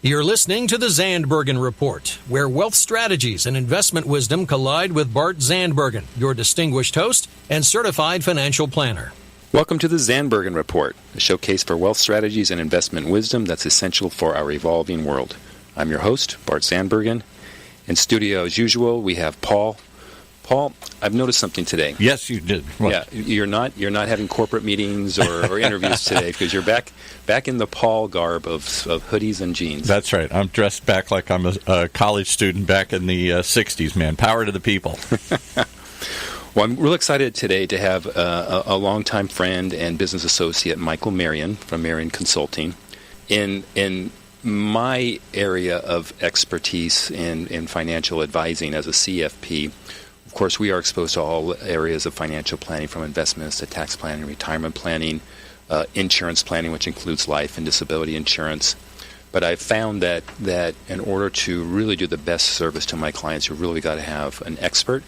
You're listening to the Zandbergen Report, where wealth strategies and investment wisdom collide with Bart Zandbergen, your distinguished host and certified financial planner. Welcome to the Zandbergen Report, a showcase for wealth strategies and investment wisdom that's essential for our evolving world. I'm your host, Bart Zandbergen. In studio, as usual, we have Paul. Paul, I've noticed something today. Yes, you did. What? Yeah, you're not having corporate meetings or interviews today because you're back in the Paul garb of hoodies and jeans. That's right. I'm dressed back like I'm a college student back in the 60s, man. Power to the people. Well, I'm real excited today to have a longtime friend and business associate, Michael Marion from Marion Consulting. In my area of expertise in financial advising as a CFP, of course, we are exposed to all areas of financial planning, from investments to tax planning, retirement planning, insurance planning, which includes life and disability insurance. But I've found that in order to really do the best service to my clients, you really got to have an expert,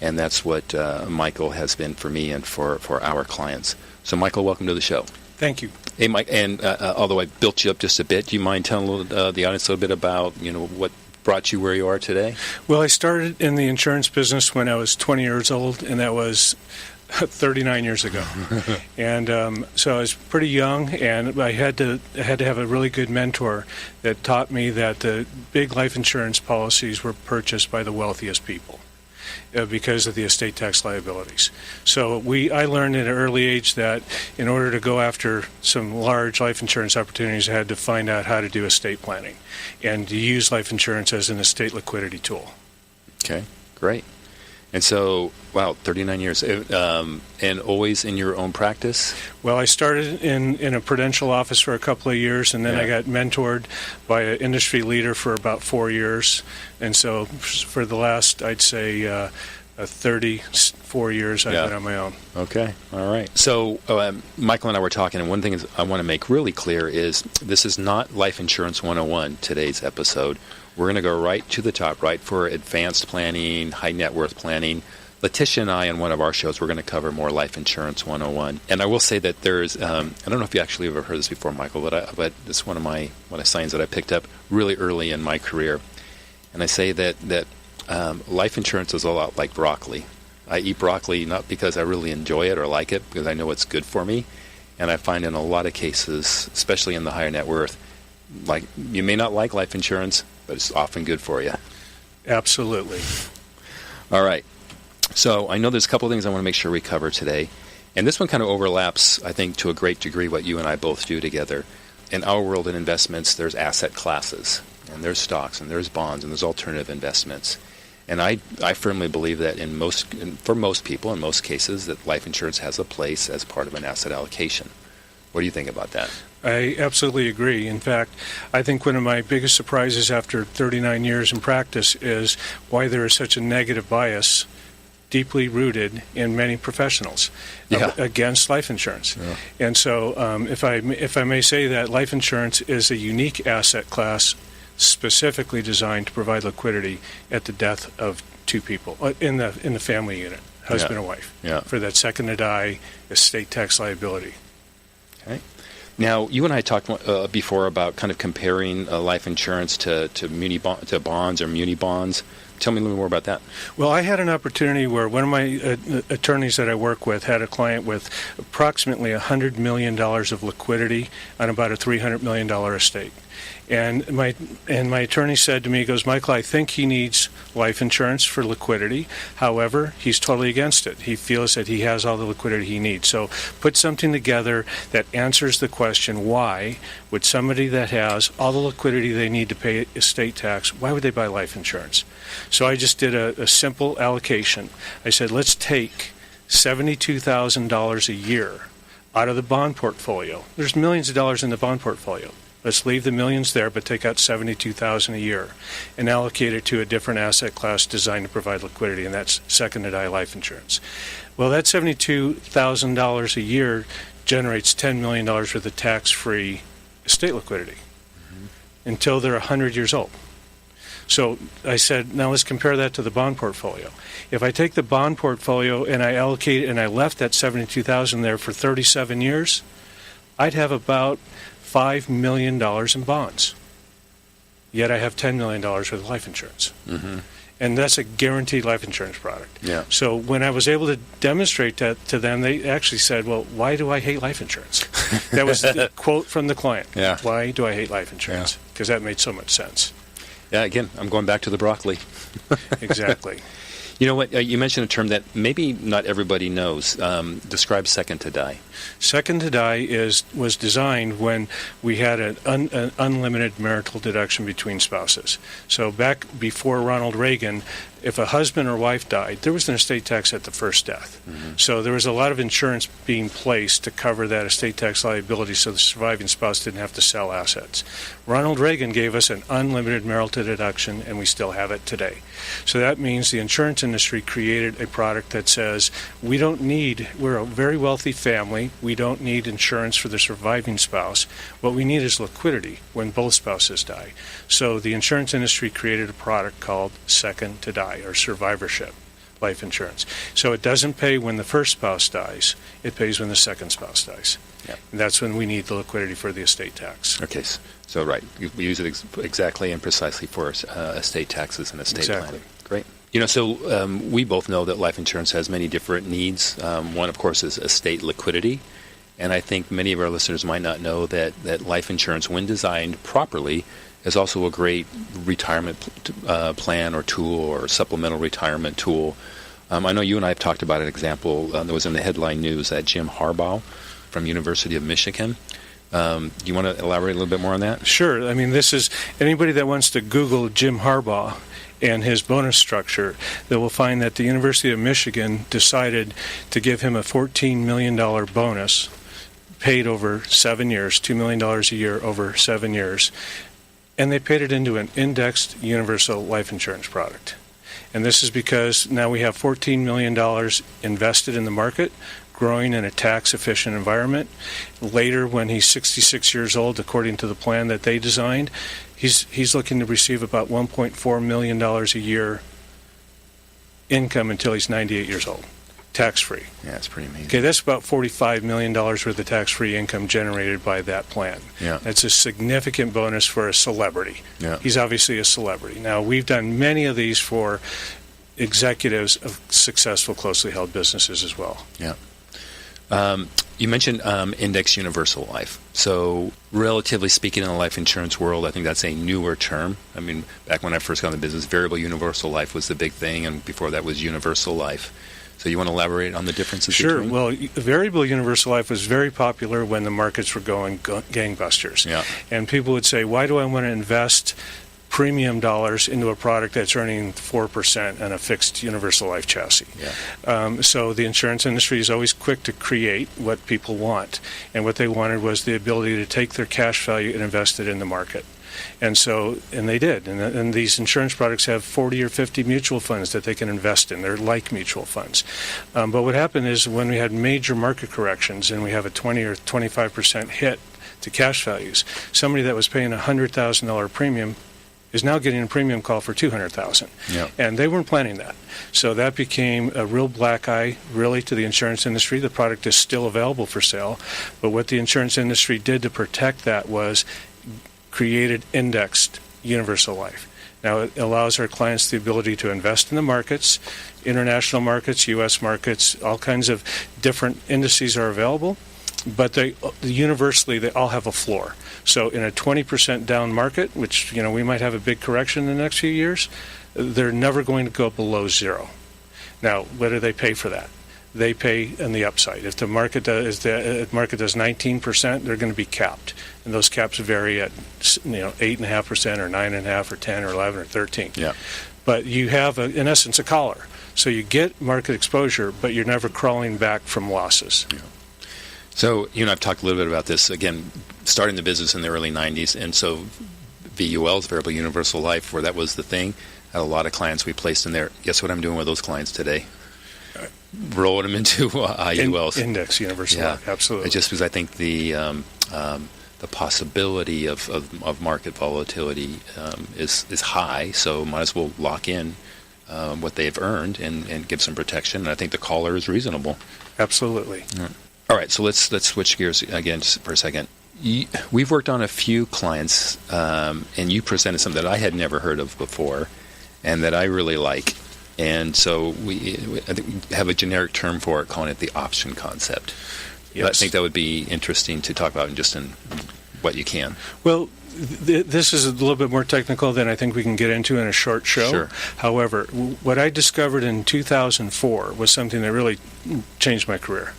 and that's what Michael has been for me and for our clients. So, Michael, welcome to the show. Thank you. Hey, Mike, and although I built you up just a bit, do you mind telling the audience a little bit about what brought you where you are today? Well, I started in the insurance business when I was 20 years old, and that was 39 years ago. And so I was pretty young, and I had to have a really good mentor that taught me that the big life insurance policies were purchased by the wealthiest people because of the estate tax liabilities. So I learned at an early age that in order to go after some large life insurance opportunities, I had to find out how to do estate planning and to use life insurance as an estate liquidity tool. Okay, great. And so, wow, 39 years. And always in your own practice? Well, I started in a prudential office for a couple of years, and then I got mentored by an industry leader for about 4 years. And so for the last, I'd say, 34 years, I've been on my own. Okay, all right. So Michael and I were talking, and one thing I want to make really clear is this is not Life Insurance 101, today's episode. We're going to go right to the top, right for advanced planning, high net worth planning. Letitia and I, in one of our shows, we're going to cover more Life Insurance 101. And I will say that there's, I don't know if you actually ever heard this before, Michael, but it's one of signs that I picked up really early in my career. And I say that life insurance is a lot like broccoli. I eat broccoli not because I really enjoy it or like it, because I know it's good for me. And I find in a lot of cases, especially in the higher net worth, like you may not like life insurance, but it's often good for you. Absolutely. All right. So I know there's a couple of things I want to make sure we cover today. And this one kind of overlaps, I think, to a great degree what you and I both do together. In our world in investments, there's asset classes, and there's stocks, and there's bonds, and there's alternative investments. And I firmly believe that for most people, in most cases, that life insurance has a place as part of an asset allocation. What do you think about that? I absolutely agree. In fact, I think one of my biggest surprises after 39 years in practice is why there is such a negative bias deeply rooted in many professionals against life insurance. Yeah. And so if I may say that life insurance is a unique asset class specifically designed to provide liquidity at the death of two people in the family unit, husband and wife, for that second to die estate tax liability. Okay. Now, you and I talked before about kind of comparing life insurance to bonds or muni bonds. Tell me a little more about that. Well, I had an opportunity where one of my attorneys that I work with had a client with approximately $100 million of liquidity on about a $300 million estate. And my attorney said to me, he goes, Michael, I think he needs life insurance for liquidity. However, he's totally against it. He feels that he has all the liquidity he needs. So put something together that answers the question, why would somebody that has all the liquidity they need to pay estate tax, why would they buy life insurance? So I just did a simple allocation. I said, let's take $72,000 a year out of the bond portfolio. There's millions of dollars in the bond portfolio. Let's leave the millions there, but take out $72,000 a year and allocate it to a different asset class designed to provide liquidity, and that's second to die life insurance. Well, that $72,000 a year generates $10 million worth of tax-free estate liquidity until they're 100 years old. So I said, now let's compare that to the bond portfolio. If I take the bond portfolio and I allocate it and I left that $72,000 there for 37 years, I'd have about $5 million in bonds. yet I have $10 million worth of life insurance. Mm-hmm. And that's a guaranteed life insurance product. Yeah. So when I was able to demonstrate that to them, they actually said, well, why do I hate life insurance? That was the quote from the client. Yeah. Why do I hate life insurance? Because that made so much sense. Yeah, again, I'm going back to the broccoli. Exactly. You know what? You mentioned a term that maybe not everybody knows. Describe second to die. Second to die was designed when we had an unlimited marital deduction between spouses. So back before Ronald Reagan, if a husband or wife died, there was an estate tax at the first death. Mm-hmm. So there was a lot of insurance being placed to cover that estate tax liability so the surviving spouse didn't have to sell assets. Ronald Reagan gave us an unlimited marital deduction, and we still have it today. So that means the insurance industry created a product that says we're a very wealthy family, we don't need insurance for the surviving spouse. What we need is liquidity when both spouses die. So the insurance industry created a product called Second to Die, or survivorship life insurance. So it doesn't pay when the first spouse dies, it pays when the second spouse dies. Yep. And that's when we need the liquidity for the estate tax. Okay, so right, we use it exactly and precisely for estate taxes and estate planning. Great. So we both know that life insurance has many different needs. One, of course, is estate liquidity. And I think many of our listeners might not know that life insurance, when designed properly, is also a great retirement plan or tool or supplemental retirement tool. I know you and I have talked about an example that was in the headline news, that Jim Harbaugh from University of Michigan. Do you want to elaborate a little bit more on that? Sure. I mean, this is anybody that wants to Google Jim Harbaugh and his bonus structure, they will find that the University of Michigan decided to give him a $14 million bonus paid over 7 years, $2 million a year over 7 years. And they paid it into an indexed universal life insurance product. And this is because now we have $14 million invested in the market, growing in a tax-efficient environment. Later, when he's 66 years old, according to the plan that they designed, he's looking to receive about $1.4 million a year income until he's 98 years old, tax-free. Yeah, that's pretty amazing. Okay, that's about $45 million worth of tax-free income generated by that plan. Yeah. That's a significant bonus for a celebrity. Yeah. He's obviously a celebrity. Now, we've done many of these for executives of successful, closely held businesses as well. Yeah. You mentioned index universal life. So relatively speaking, in the life insurance world, I think that's a newer term. I mean, back when I first got in the business, variable universal life was the big thing, and before that was universal life. So you want to elaborate on the differences Sure. between? Well, variable universal life was very popular when the markets were going gangbusters. Yeah. And people would say, why do I want to invest premium dollars into a product that's earning 4% on a fixed universal life chassis? Yeah. So the insurance industry is always quick to create what people want. And what they wanted was the ability to take their cash value and invest it in the market. And they did. And these insurance products have 40 or 50 mutual funds that they can invest in. They're like mutual funds. But what happened is when we had major market corrections and we have a 20 or 25% hit to cash values, somebody that was paying a $100,000 premium is now getting a premium call for $200,000. Yeah. And they weren't planning that. So that became a real black eye, really, to the insurance industry. The product is still available for sale. But what the insurance industry did to protect that was created indexed universal life. Now, it allows our clients the ability to invest in the markets, international markets, U.S. markets, all kinds of different indices are available, but universally they all have a floor. So in a 20% down market, which we might have a big correction in the next few years, they're never going to go below zero. Now, what do they pay for that? They pay on the upside. If the market does 19%, they're going to be capped, and those caps vary at 8.5% or 9.5% or 10 or 11 or 13. Yeah. But you have, in essence, a collar. So you get market exposure, but you're never crawling back from losses. Yeah. So I've talked a little bit about this again, starting the business in the early '90s, and so VULs, Variable Universal Life, where that was the thing. Had a lot of clients we placed in there. Guess what I'm doing with those clients today? Rolling them into IULs. Index universal life, absolutely. Just because I think the possibility of market volatility is high, so might as well lock in what they've earned and give some protection. And I think the collar is reasonable. Absolutely. All right, so let's switch gears again for a second. we've worked on a few clients, and you presented something that I had never heard of before, and that I really like. And so we I think we have a generic term for it, calling it the option concept. Yes. I think that would be interesting to talk about in what you can. Well, this is a little bit more technical than I think we can get into in a short show. Sure. However, what I discovered in 2004 was something that really changed my career.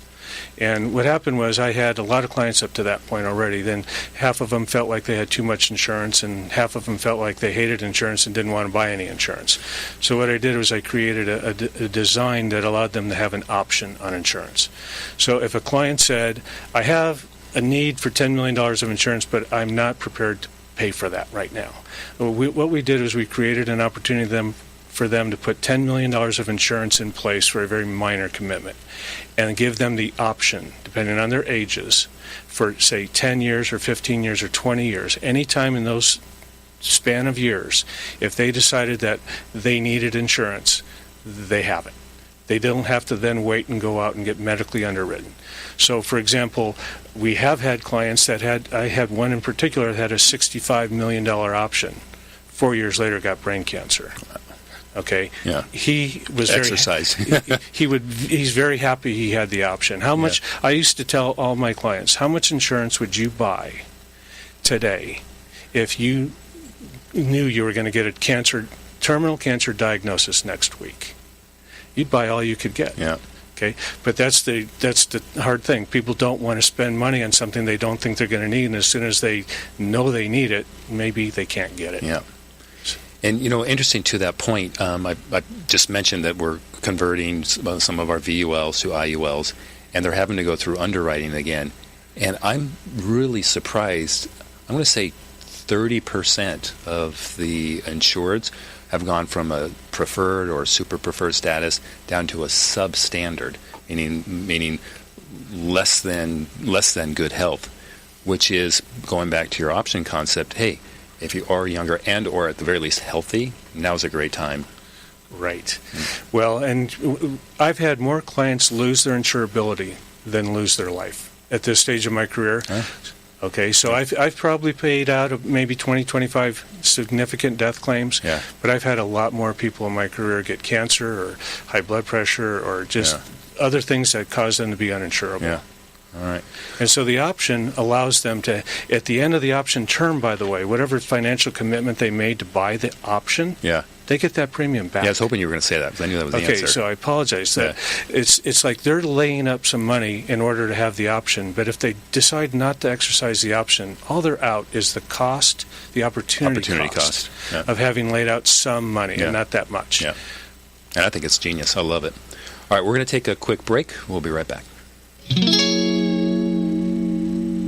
And what happened was I had a lot of clients up to that point already. Then half of them felt like they had too much insurance, and half of them felt like they hated insurance and didn't want to buy any insurance. So what I did was I created a design that allowed them to have an option on insurance. So if a client said, I have a need for $10 million of insurance, but I'm not prepared to pay for that right now. What we did is we created an opportunity for them to put $10 million of insurance in place for a very minor commitment and give them the option, depending on their ages, for, say, 10 years or 15 years or 20 years, any time in those span of years, if they decided that they needed insurance, they have it. They don't have to then wait and go out and get medically underwritten. So, for example, we have had clients that I had one in particular that had a $65 million option. 4 years later, got brain cancer. Okay. Yeah. He was exercise. He's very happy he had the option. How much? Yeah. I used to tell all my clients, how much insurance would you buy today if you knew you were going to get a terminal cancer diagnosis next week? You'd buy all you could get. Yeah. Okay, but that's the hard thing. People don't want to spend money on something they don't think they're going to need, and as soon as they know they need it, maybe they can't get it. Yeah. And, interesting to that point, I just mentioned that we're converting some of our VULs to IULs, and they're having to go through underwriting again. And I'm really surprised. I'm going to say 30% of the insureds have gone from a preferred or super preferred status down to a substandard, meaning less than good health, which is going back to your option concept. Hey, if you are younger and or at the very least healthy, now's a great time. Right. Well, and I've had more clients lose their insurability than lose their life at this stage of my career. Huh? Okay, so I've probably paid out maybe 20, 25 significant death claims, but I've had a lot more people in my career get cancer or high blood pressure or just other things that cause them to be uninsurable. Yeah. All right. And so the option allows them to, at the end of the option term, by the way, whatever financial commitment they made to buy the option, they get that premium back. Yeah, I was hoping you were going to say that because I knew that was the answer. Okay, so I apologize. It's like they're laying up some money in order to have the option, but if they decide not to exercise the option, all they're out is the cost, the opportunity cost of having laid out some money and not that much. Yeah, and I think it's genius. I love it. All right, we're going to take a quick break. We'll be right back.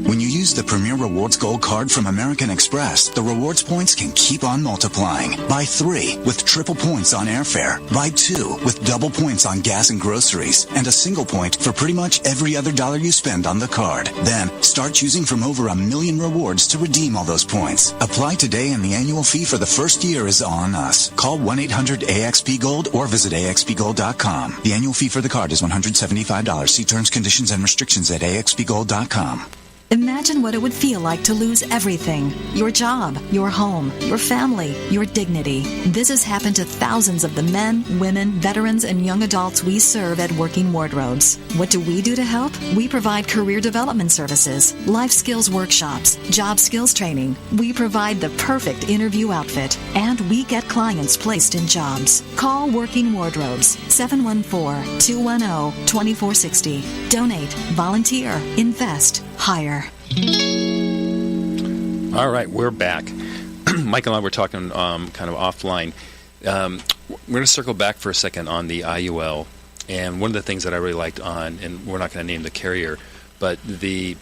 When you use the Premier Rewards Gold Card from American Express, the rewards points can keep on multiplying. Buy 3 with triple points on airfare. Buy 2 with double points on gas and groceries. And a single point for pretty much every other dollar you spend on the card. Then, start choosing from over 1 million rewards to redeem all those points. Apply today and the annual fee for the first year is on us. Call 1-800-AXP-GOLD or visit axpgold.com. The annual fee for the card is $175. See terms, conditions, and restrictions at axpgold.com. Imagine what it would feel like to lose everything. Your job, your home, your family, your dignity. This has happened to thousands of the men, women, veterans, and young adults we serve at Working Wardrobes. What do we do to help? We provide career development services, life skills workshops, job skills training. We provide the perfect interview outfit, and we get clients placed in jobs. Call Working Wardrobes, 714-210-2460. Donate, volunteer, invest, hire. All right, we're back. Mike and I were talking kind of offline. We're going to circle back for a second on the IUL. And one of the things that I really liked on, and we're not going to name the carrier, but the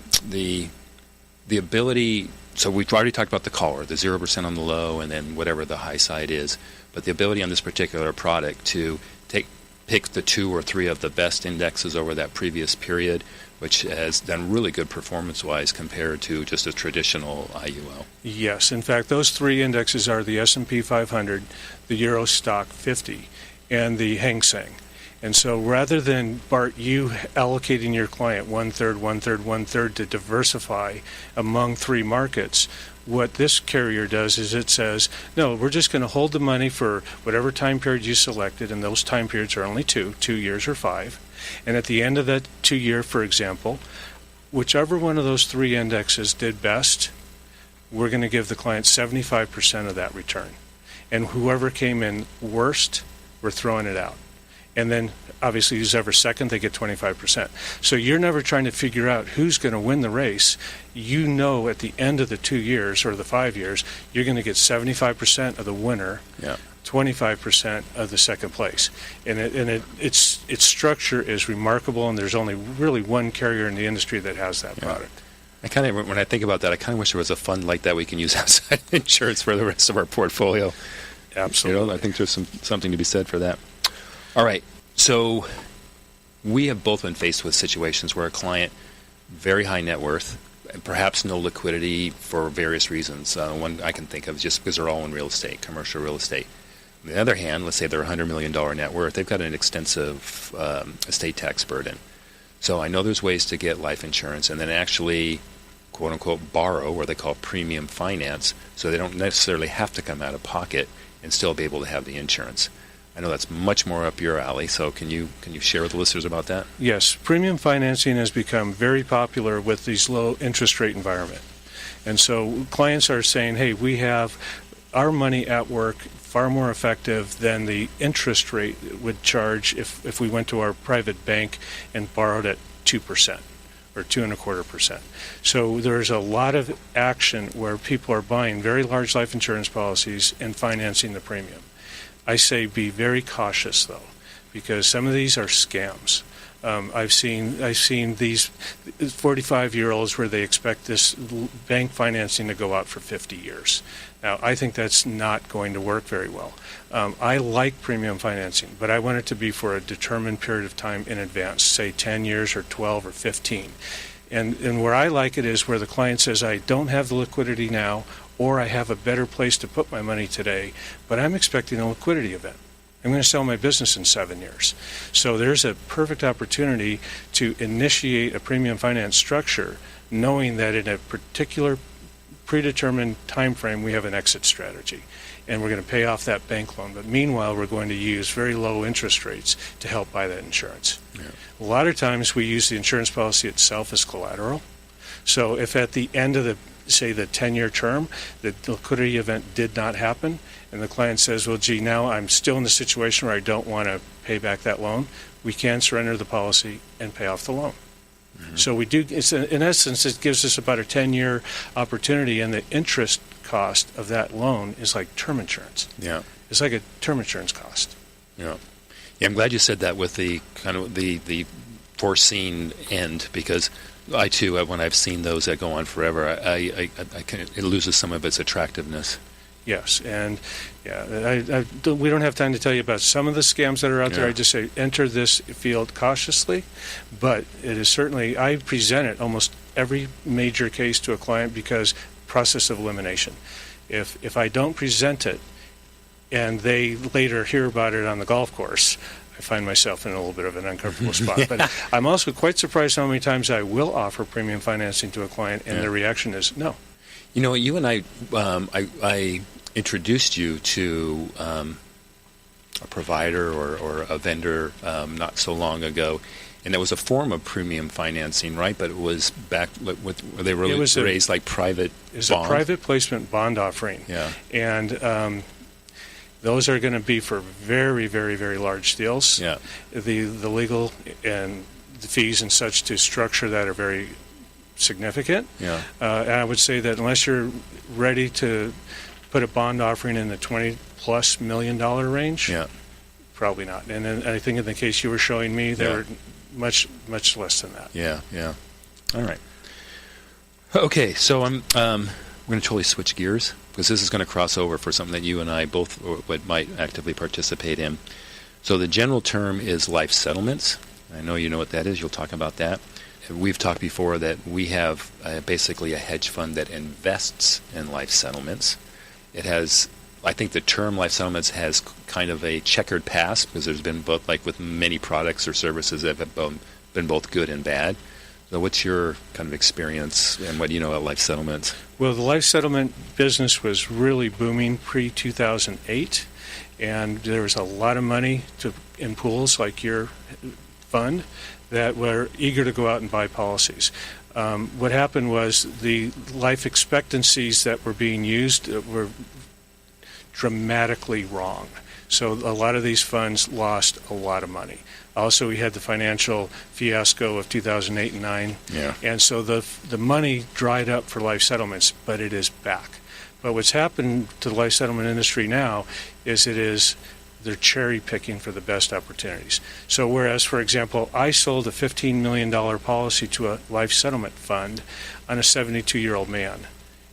ability, so we've already talked about the collar, the 0% on the low, and then whatever the high side is. But the ability on this particular product to pick the 2 or 3 of the best indexes over that previous period, which has done really good performance-wise compared to just a traditional IUL. Yes. In fact, those 3 indexes are the S&P 500, the Euro Stock 50, and the Hang Seng. And so rather than, Bart, you allocating your client one-third, one-third, one-third to diversify among three markets, what this carrier does is it says, no, we're just going to hold the money for whatever time period you selected, and those time periods are only 2 years or 5. And at the end of that 2 year, for example, whichever one of those three indexes did best, we're going to give the client 75% of that return. And whoever came in worst, we're throwing it out. And then, obviously, who's ever second, they get 25%. So you're never trying to figure out who's going to win the race. You know at the end of the 2 years or the 5 years, you're going to get 75% of the winner, 25% of the second place. And its structure is remarkable, and there's only really one carrier in the industry that has that product. I kind of, when I think about that, I kind of wish there was a fund like that we can use outside insurance for the rest of our portfolio. Absolutely. I think there's something to be said for that. All right. So we have both been faced with situations where a client, very high net worth, and perhaps no liquidity for various reasons. One I can think of is just because they're all in real estate, commercial real estate. On the other hand, let's say they're $100 million net worth. They've got an extensive estate tax burden. So I know there's ways to get life insurance and then actually, quote unquote, borrow, or they call premium finance, so they don't necessarily have to come out of pocket and still be able to have the insurance. I know that's much more up your alley, so can you share with the listeners about that? Yes, premium financing has become very popular with these low interest rate environment. And so clients are saying, hey, we have our money at work far more effective than the interest rate would charge if we went to our private bank and borrowed at 2% or 2.25%. So there's a lot of action where people are buying very large life insurance policies and financing the premium. I say be very cautious, though, because some of these are scams. I've seen these 45-year-olds where they expect this bank financing to go out for 50 years. Now, I think that's not going to work very well. I like premium financing, but I want it to be for a determined period of time in advance, say 10 years or 12 or 15. And where I like it is where the client says, I don't have the liquidity now, or I have a better place to put my money today, but I'm expecting a liquidity event. I'm going to sell my business in 7 years. So there's a perfect opportunity to initiate a premium finance structure, knowing that in a particular predetermined time frame we have an exit strategy, and we're going to pay off that bank loan. But meanwhile, we're going to use very low interest rates to help buy that insurance. Yeah. A lot of times we use the insurance policy itself as collateral. So if at the end of the 10-year term, the liquidity event did not happen, and the client says, well, gee, now I'm still in the situation where I don't want to pay back that loan, we can surrender the policy and pay off the loan. Mm-hmm. So we do, in essence, it gives us about a 10-year opportunity, and the interest cost of that loan is like term insurance. Yeah. It's like a term insurance cost. Yeah. Yeah, I'm glad you said that with the kind of the foreseen end, because I too, when I've seen those that go on forever, it loses some of its attractiveness. Yes, and we don't have time to tell you about some of the scams that are out there. I just say enter this field cautiously, but it is certainly, I present it almost every major case to a client because process of elimination. If I don't present it and they later hear about it on the golf course, I find myself in a little bit of an uncomfortable spot. But I'm also quite surprised how many times I will offer premium financing to a client and their reaction is no. You know, you and I introduced you to a provider or a vendor not so long ago, and it was a form of premium financing, right? But it was back with where they really raised like private bonds. It was a private placement bond offering. Yeah. And those are going to be for very, very, very large deals. Yeah. The legal and the fees and such to structure that are very significant. Yeah. And I would say that unless you're ready to put a bond offering in the $20+ million range, probably not. And then I think in the case you were showing me, they were much, much less than that. Yeah, yeah. All right. Okay, so I'm going to totally switch gears because this is going to cross over for something that you and I both might actively participate in. So the general term is life settlements. I know you know what that is. You'll talk about that. We've talked before that we have basically a hedge fund that invests in life settlements. It has I think the term life settlements has kind of a checkered past because there's been both, like with many products or services that have been both good and bad. So what's your kind of experience and what do you know about life settlements? Well, the life settlement business was really booming pre-2008, and there was a lot of money in pools like your fund that were eager to go out and buy policies. What happened was the life expectancies that were being used were dramatically wrong. So a lot of these funds lost a lot of money. Also, we had the financial fiasco of 2008 and 9. Yeah. And so the money dried up for life settlements, but it is back. But what's happened to the life settlement industry now is they're cherry picking for the best opportunities. So whereas, for example, I sold a $15 million policy to a life settlement fund on a 72-year-old man,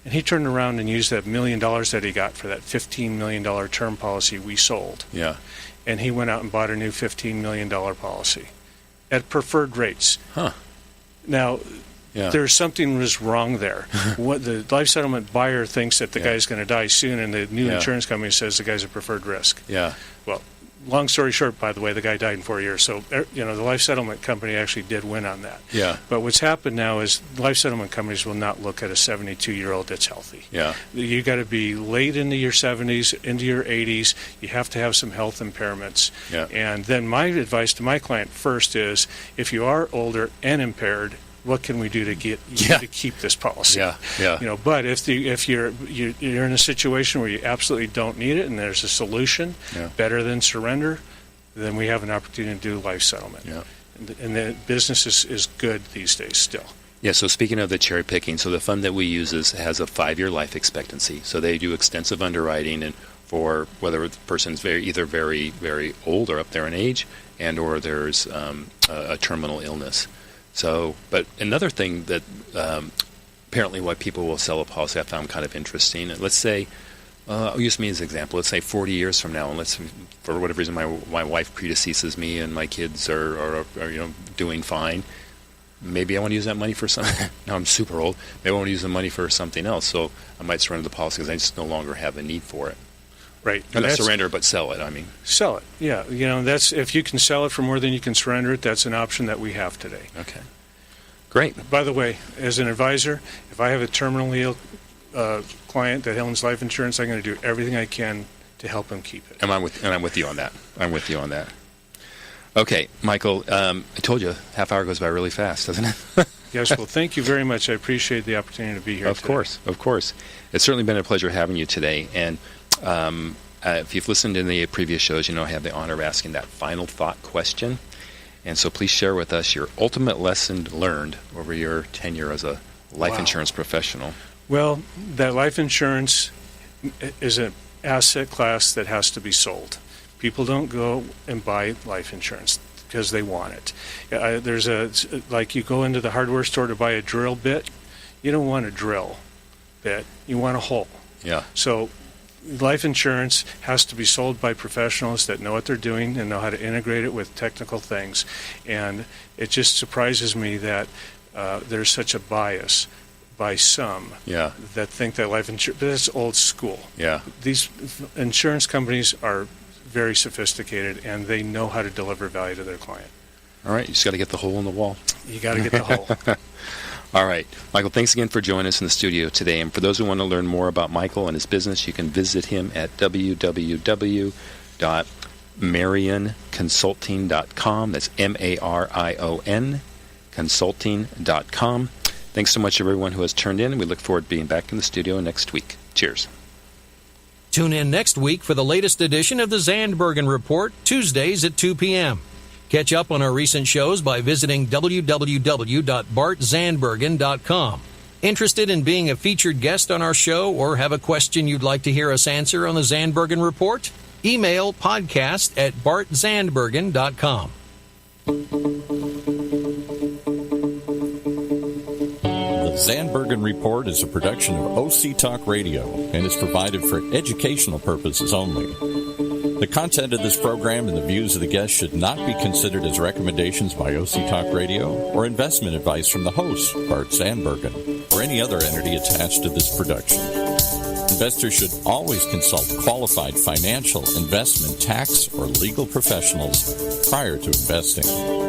and he turned around and used that $1 million that he got for that $15 million term policy we sold. Yeah. And he went out and bought a new $15 million policy at preferred rates. Huh. Now, Yeah. there's something was wrong there. What the life settlement buyer thinks that the guy's going to die soon, and the new insurance company says the guy's a preferred risk. Yeah. Well, long story short, by the way, the guy died in 4 years. So, the life settlement company actually did win on that. Yeah. But what's happened now is life settlement companies will not look at a 72-year-old that's healthy. Yeah. You got to be late into your 70s, into your 80s. You have to have some health impairments. Yeah. And then my advice to my client first is, if you are older and impaired, what can we do to get you to keep this policy? Yeah, yeah. But if you're in a situation where you absolutely don't need it and there's a solution better than surrender, then we have an opportunity to do life settlement. Yeah. And the business is good these days still. Yeah, so speaking of the cherry picking, so the fund that we use has a 5-year life expectancy. So they do extensive underwriting and for whether the person's either very, very old or up there in age and or there's a terminal illness. So, but another thing that apparently why people will sell a policy I found kind of interesting. Let's say, I'll use me as an example. Let's say 40 years from now, and for whatever reason my wife predeceases me and my kids are doing fine. Maybe I want to use that money for something. Now I'm super old. Maybe I want to use the money for something else. So I might surrender the policy because I just no longer have a need for it. Right. Not surrender, but sell it, I mean. Sell it, yeah. That's if you can sell it for more than you can surrender it, that's an option that we have today. Okay. Great. By the way, as an advisor, if I have a terminally ill client that owns life insurance, I'm going to do everything I can to help him keep it. And I'm with you on that. Okay, Michael, I told you, half hour goes by really fast, doesn't it? Yes, well, thank you very much. I appreciate the opportunity to be here Of course. It's certainly been a pleasure having you today. And if you've listened in the previous shows, I have the honor of asking that final thought question. And so please share with us your ultimate lesson learned over your tenure as a life insurance professional. Well, that life insurance is an asset class that has to be sold. People don't go and buy life insurance because they want it. Like you go into the hardware store to buy a drill bit. You don't want a drill bit. You want a hole. Yeah. So life insurance has to be sold by professionals that know what they're doing and know how to integrate it with technical things. And it just surprises me that there's such a bias by some that think that life insurance, that's old school. Yeah. These insurance companies are very sophisticated and they know how to deliver value to their client. All right, you just got to get the hole in the wall. You got to get the hole. All right. Michael, thanks again for joining us in the studio today. And for those who want to learn more about Michael and his business, you can visit him at www.marionconsulting.com. That's MARION consulting.com. Thanks so much, everyone who has turned in. We look forward to being back in the studio next week. Cheers. Tune in next week for the latest edition of the Zandbergen Report, Tuesdays at 2 p.m. Catch up on our recent shows by visiting www.bartzandbergen.com. Interested in being a featured guest on our show or have a question you'd like to hear us answer on the Zandbergen Report? Email podcast@bartzandbergen.com. The Zandbergen Report is a production of OC Talk Radio and is provided for educational purposes only. The content of this program and the views of the guests should not be considered as recommendations by OC Talk Radio or investment advice from the host, Bart Zandbergen, or any other entity attached to this production. Investors should always consult qualified financial, investment, tax, or legal professionals prior to investing.